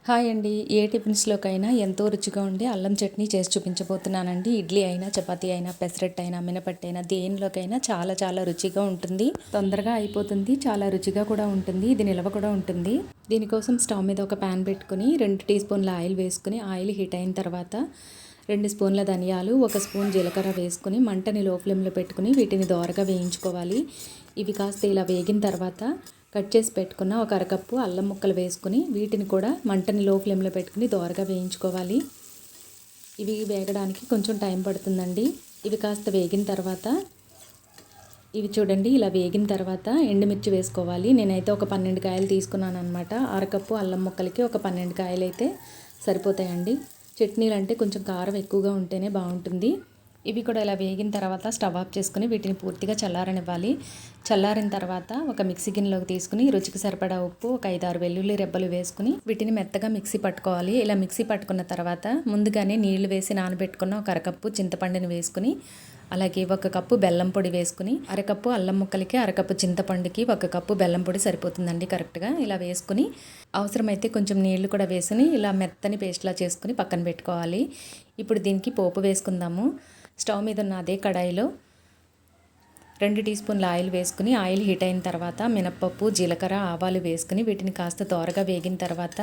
Hi అండి. ఏ టిఫిన్స్‌లోకైనా ఎంతో రుచిగా ఉండే అల్లం చట్నీ చేసి చూపించబోతున్నానండి. ఇడ్లీ అయినా, చపాతీ అయినా, పెసరట్టు అయినా, మినపట్టు అయినా దేనిలోకైనా చాలా చాలా రుచిగా ఉంటుంది. తొందరగా అయిపోతుంది. చాలా రుచిగా కూడా ఉంటుంది. ఇది నిల్వ కూడా ఉంటుంది. దీనికోసం స్టవ్ మీద ఒక పాన్ పెట్టుకుని 2 టీ స్పూన్ల ఆయిల్ వేసుకుని ఆయిల్ హీట్ అయిన తర్వాత 2 స్పూన్ల ధనియాలు, 1 స్పూన్ జీలకర్ర వేసుకుని మంటని లో ఫ్లేమ్‌లో పెట్టుకుని వీటిని దోరగా వేయించుకోవాలి. ఇవి కాస్త ఇలా వేగిన తర్వాత కట్ చేసి పెట్టుకున్న ఒక అరకప్పు అల్లం ముక్కలు వేసుకుని వీటిని కూడా మంటని లో ఫ్లేమ్లో పెట్టుకుని దోరగా వేయించుకోవాలి. ఇవి వేగడానికి కొంచెం టైం పడుతుందండి. ఇవి కాస్త వేగిన తర్వాత ఇవి చూడండి ఇలా వేగిన తర్వాత ఎండుమిర్చి వేసుకోవాలి. నేనైతే ఒక 12 కాయలు తీసుకున్నాను అనమాట. అరకప్పు అల్లం ముక్కలకి ఒక 12 కాయలు అయితే సరిపోతాయండి. చట్నీలు అంటే కొంచెం కారం ఎక్కువగా ఉంటేనే బాగుంటుంది. ఇవి కూడా ఇలా వేగిన తర్వాత స్టవ్ ఆఫ్ చేసుకుని వీటిని పూర్తిగా చల్లారనివ్వాలి. చల్లారిన తర్వాత ఒక మిక్సీ గిన్నెలోకి తీసుకుని రుచికి సరిపడా ఉప్పు, ఒక 5-6 వెల్లుల్లి రెబ్బలు వేసుకుని వీటిని మెత్తగా మిక్సీ పట్టుకోవాలి. ఇలా మిక్సీ పట్టుకున్న తర్వాత ముందుగానే నీళ్లు వేసి నానబెట్టుకున్న ఒక అరకప్పు చింతపండుని వేసుకుని అలాగే 1 కప్పు బెల్లం పొడి వేసుకుని అరకప్పు అల్లం ముక్కలకి అరకప్పు చింతపండుకి 1 కప్పు బెల్లం పొడి సరిపోతుందండి కరెక్ట్గా. ఇలా వేసుకుని అవసరమైతే కొంచెం నీళ్లు కూడా వేసుకుని ఇలా మెత్తని పేస్ట్లా చేసుకుని పక్కన పెట్టుకోవాలి. ఇప్పుడు దీనికి పోపు వేసుకుందాము. స్టవ్ మీద ఉన్న అదే కడాయిలో 2 టీ స్పూన్ల ఆయిల్ వేసుకుని ఆయిల్ హీట్ అయిన తర్వాత మినప్పప్పు, జీలకర్ర, ఆవాలు వేసుకుని వీటిని కాస్త దోరగా వేగిన తర్వాత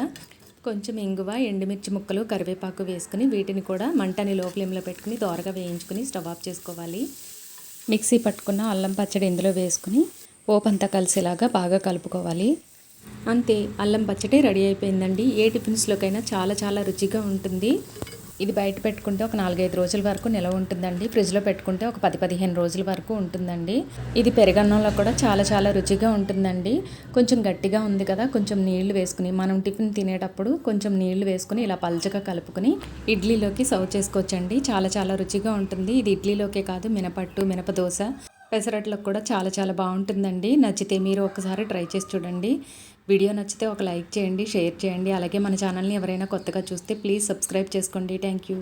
కొంచెం ఇంగువ, ఎండుమిర్చి ముక్కలు, కరివేపాకు వేసుకుని వీటిని కూడా మంటని లో ఫ్లేమ్లో పెట్టుకుని దోరగా వేయించుకుని స్టవ్ ఆఫ్ చేసుకోవాలి. మిక్సీ పట్టుకున్న అల్లం పచ్చడి ఇందులో వేసుకుని పోపు అంతా కలిసేలాగా బాగా కలుపుకోవాలి. అంతే, అల్లం పచ్చడి రెడీ అయిపోయిందండి. ఏ టిఫిన్స్లోకైనా చాలా చాలా రుచిగా ఉంటుంది. ఇది బయట పెట్టుకుంటే ఒక 4-5 రోజుల వరకు నిలవ ఉంటుందండి. ఫ్రిడ్జ్లో పెట్టుకుంటే ఒక 10-15 రోజుల వరకు ఉంటుందండి. ఇది పెరుగన్నంలో కూడా చాలా చాలా రుచిగా ఉంటుందండి. కొంచెం గట్టిగా ఉంది కదా, కొంచెం నీళ్లు వేసుకుని మనం టిఫిన్ తినేటప్పుడు కొంచెం నీళ్లు వేసుకుని ఇలా పల్చగా కలుపుకొని ఇడ్లీలోకి సర్వ్ చేసుకోవచ్చండి. చాలా చాలా రుచిగా ఉంటుంది. ఇది ఇడ్లీలోకే కాదు, మినపట్టు, మినపదోస, పెసరట్లకు కూడా చాలా చాలా బాగుంటుందండి. నచ్చితే మీరు ఒకసారి ట్రై చేసి చూడండి. వీడియో నచ్చితే ఒక లైక్ చేయండి, షేర్ చేయండి. అలాగే మన ఛానల్ని ఎవరైనా కొత్తగా చూస్తే ప్లీజ్ సబ్స్క్రైబ్ చేసుకోండి. Thank you.